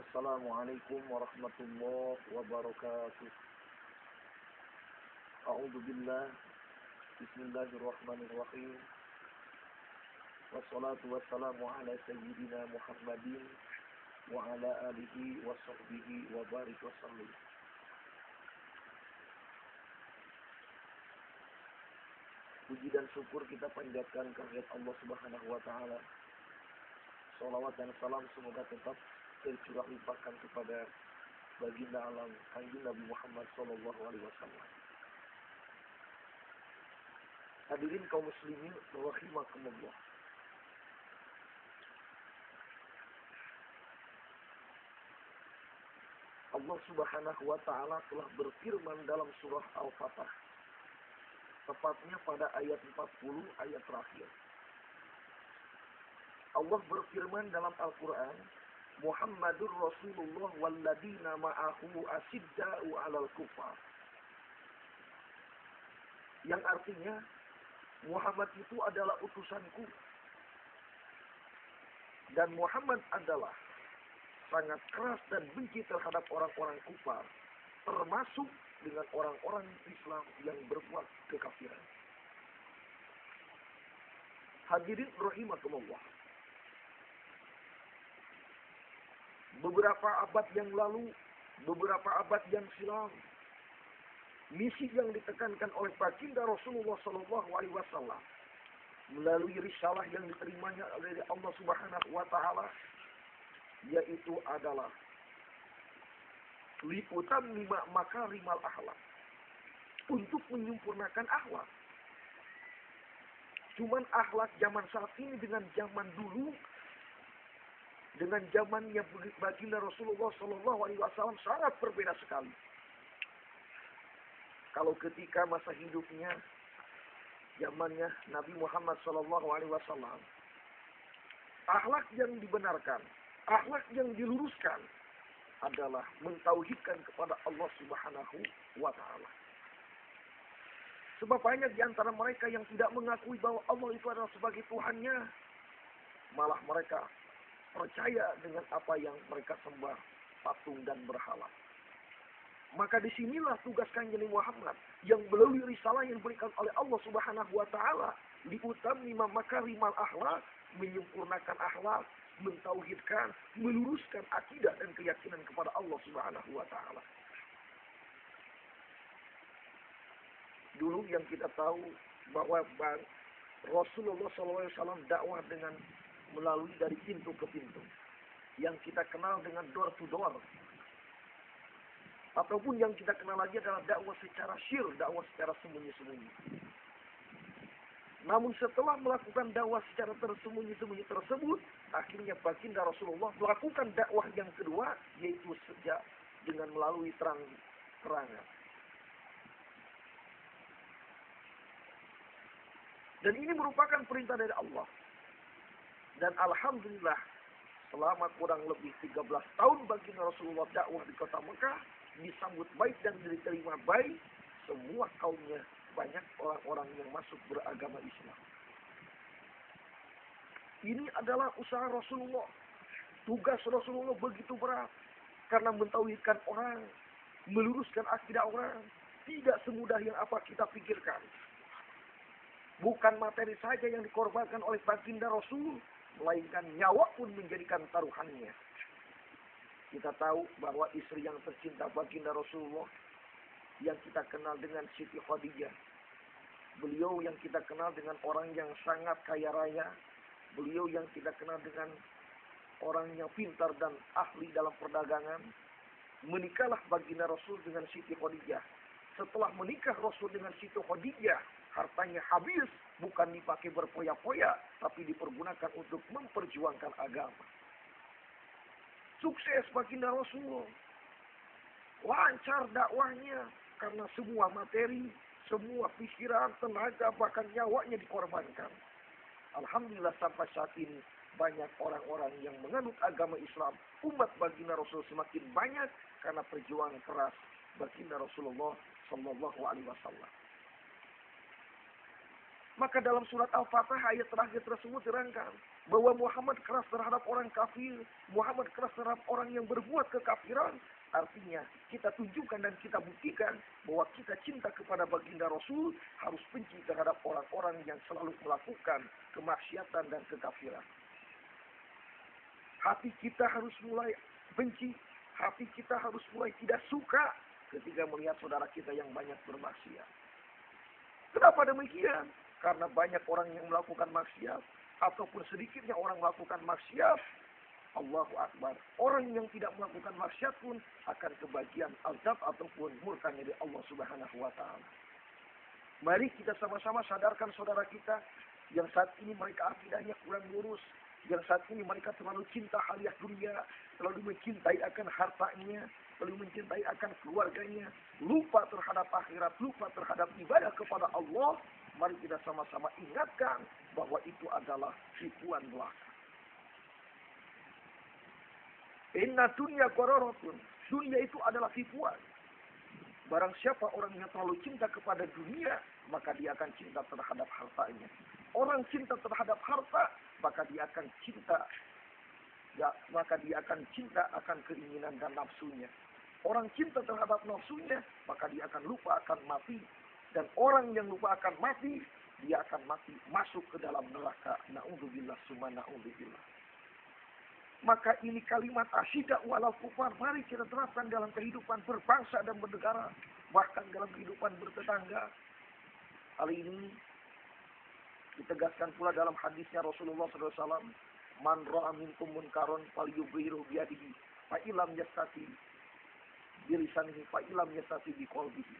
Assalamualaikum warahmatullahi wabarakatuh. A'udzu billah. Bismillahirrahmanirrahim. Wassalatu wassalamu ala sayyidina Muhammadin wa ala alihi wa sahbihi wa barik wa sallim. Puji dan syukur kita panjatkan kehadirat Allah Subhanahu wa taala. Shalawat dan salam semoga tetap tercurah limpahkan kepada baginda alam Kanjeng Nabi Muhammad sallallahu alaihi wasallam. Hadirin kaum muslimin rahimakumullah. Allah Subhanahu wa taala telah berfirman dalam surah Al-Fatah, tepatnya pada ayat 40 ayat terakhir. Allah berfirman dalam Al-Quran, Muhammadur Rasulullah walladina ma'ahu asidda'u 'alal kufar. Yang artinya Muhammad itu adalah utusanku. Dan Muhammad adalah sangat keras dan benci terhadap orang-orang kufar, termasuk dengan orang-orang Islam yang berbuat kekafiran. Hadirin rahimakumullah. Beberapa abad yang lalu, beberapa abad yang silam, misi yang ditekankan oleh baginda Rasulullah SAW melalui risalah yang diterimanya oleh Allah Subhanahu wa taala, yaitu adalah liputan makarimal akhlak, untuk menyempurnakan akhlak. Cuman akhlak zaman saat ini dengan zaman dulu, dengan zamannya baginda Rasulullah SAW sangat berbeda sekali. Kalau ketika masa hidupnya, zamannya Nabi Muhammad SAW, akhlak yang dibenarkan, akhlak yang diluruskan adalah mentauhidkan kepada Allah Subhanahu wa taala. Sebab banyak di antara mereka yang tidak mengakui bahwa Allah itu adalah sebagai Tuhannya, malah mereka percaya dengan apa yang mereka sembah, patung dan berhala. Maka disinilah tugas Kanjeng Muhammad yang melalui risalah yang diberikan oleh Allah Subhanahu wa taala, liutammi makarimal akhlak, menyempurnakan akhlak, mentauhidkan, meluruskan akidah dan keyakinan kepada Allah Subhanahu wa taala. Dulu yang kita tahu bahwa Rasulullah SAW dakwah dengan melalui dari pintu ke pintu, yang kita kenal dengan door to door, ataupun yang kita kenal lagi adalah dakwah secara syir, dakwah secara sembunyi-sembunyi. Namun setelah melakukan dakwah secara tersembunyi-sembunyi tersebut, akhirnya baginda Rasulullah melakukan dakwah yang kedua, yaitu sejak dengan melalui terang-terangan. Dan ini merupakan perintah dari Allah. Dan alhamdulillah, selama kurang lebih 13 tahun baginda Rasulullah dakwah di kota Mekah, disambut baik dan diterima baik semua kaumnya. Banyak orang-orang yang masuk beragama Islam. Ini adalah usaha Rasulullah. Tugas Rasulullah begitu berat. Karena mentauhidkan orang, meluruskan akidah orang, tidak semudah yang apa kita pikirkan. Bukan materi saja yang dikorbankan oleh baginda Rasul, melainkan nyawa pun menjadikan taruhannya. Kita tahu bahwa istri yang tercinta baginda Rasulullah, yang kita kenal dengan Siti Khadijah, beliau yang kita kenal dengan orang yang sangat kaya raya, beliau yang kita kenal dengan orang yang pintar dan ahli dalam perdagangan, menikahlah baginda Rasul dengan Siti Khadijah. Setelah menikah Rasul dengan Siti Khadijah, hartanya habis, bukan dipakai berpoya-poya, tapi dipergunakan untuk memperjuangkan agama. Sukses baginda Rasul, lancar dakwahnya, karena semua materi, semua pikiran, tenaga, bahkan nyawanya dikorbankan. Alhamdulillah sampai saat ini banyak orang-orang yang menganut agama Islam. Umat baginda Rasul semakin banyak karena perjuangan keras baginda Rasulullah SAW. Maka dalam surat Al-Fatah ayat terakhir tersebut diterangkan, bahwa Muhammad keras terhadap orang kafir, Muhammad keras terhadap orang yang berbuat kekafiran, artinya kita tunjukkan dan kita buktikan bahwa kita cinta kepada baginda Rasul harus benci terhadap orang-orang yang selalu melakukan kemaksiatan dan kekafiran. Hati kita harus mulai benci, hati kita harus mulai tidak suka ketika melihat saudara kita yang banyak bermaksiat. Kenapa demikian? Karena banyak orang yang melakukan maksiat, ataupun sedikitnya orang melakukan maksiat, Allahu Akbar, orang yang tidak melakukan maksiat pun akan kebagian azab ataupun murka dari Allah Subhanahu wa Ta'ala. Mari kita sama-sama sadarkan saudara kita yang saat ini mereka akidahnya kurang lurus, yang saat ini mereka terlalu cinta haliah dunia, terlalu mencintai akan hartanya, terlalu mencintai akan keluarganya, lupa terhadap akhirat, lupa terhadap ibadah kepada Allah. Mari kita sama-sama ingatkan bahwa itu adalah tipuan belaka. Inna dunya qararatun. Dunia itu adalah tipuan. Barang siapa orang yang terlalu cinta kepada dunia, maka dia akan cinta terhadap hartanya. Orang cinta terhadap harta, maka dia akan cinta akan keinginan dan nafsunya. Orang cinta terhadap nafsunya, maka dia akan lupa akan mati. Dan orang yang lupa akan mati, dia akan mati masuk ke dalam neraka. Na'udzubillah summa na'udzubillah. Maka ini kalimat asyidak walal kufar. Mari kita terapkan dalam kehidupan berbangsa dan bernegara. Bahkan dalam kehidupan bertetangga. Hal ini ditegaskan pula dalam hadisnya Rasulullah SAW. Man ra'a minkum munkaron falyughayyirhu biyadihi. Fa'ilam yastati bilisanihi. Fa'ilam yastati biqalbihi.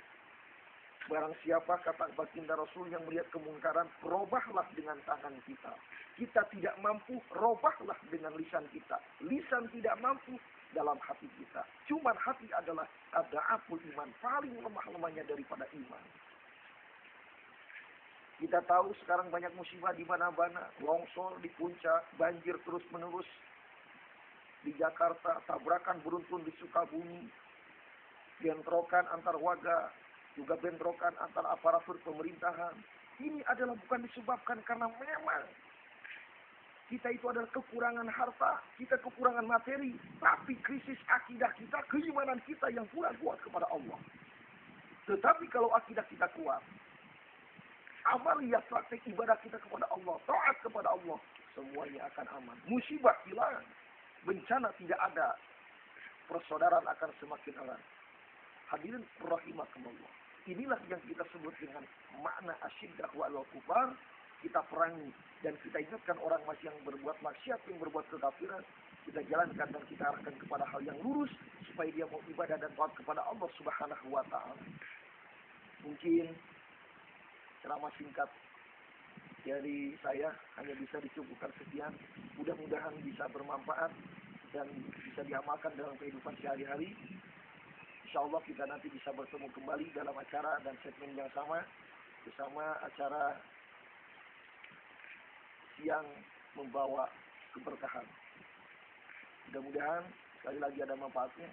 Barang siapa, kata baginda Rasul, yang melihat kemungkaran, robahlah dengan tangan kita. Kita tidak mampu, robahlah dengan lisan kita. Lisan tidak mampu dalam hati kita. Cuman hati adalah adhaful iman, paling lemah-lemahnya daripada iman. Kita tahu sekarang banyak musibah di mana-mana, longsor di puncak, banjir terus-menerus di Jakarta, tabrakan beruntun di Sukabumi, bentrokan antar warga, juga bentrokan antar aparatur pemerintahan. Ini adalah bukan disebabkan karena memang kita itu adalah kekurangan harta, kita kekurangan materi, tapi krisis akidah kita, keimanan kita yang kurang kuat kepada Allah. Tetapi kalau akidah kita kuat, amaliyah praktek ibadah kita kepada Allah, taat kepada Allah, semuanya akan aman. Musibah hilang, bencana tidak ada, persaudaraan akan semakin erat. Hadirin rahimakumullah. Inilah yang kita sebut dengan makna asyiddah wal kufar. Kita perangi dan kita ingatkan orang masih yang berbuat maksiat, yang berbuat kekafiran, kita jalankan dan kita arahkan kepada hal yang lurus supaya dia mau ibadah dan taat kepada Allah Subhanahu wa Ta'ala. Mungkin ceramah singkat dari saya hanya bisa dicukupkan sekian. Mudah-mudahan bisa bermanfaat dan bisa diamalkan dalam kehidupan sehari-hari. InsyaAllah kita nanti bisa bertemu kembali dalam acara dan segmen yang sama bersama acara yang membawa keberkahan. Mudah-mudahan sekali lagi ada manfaatnya.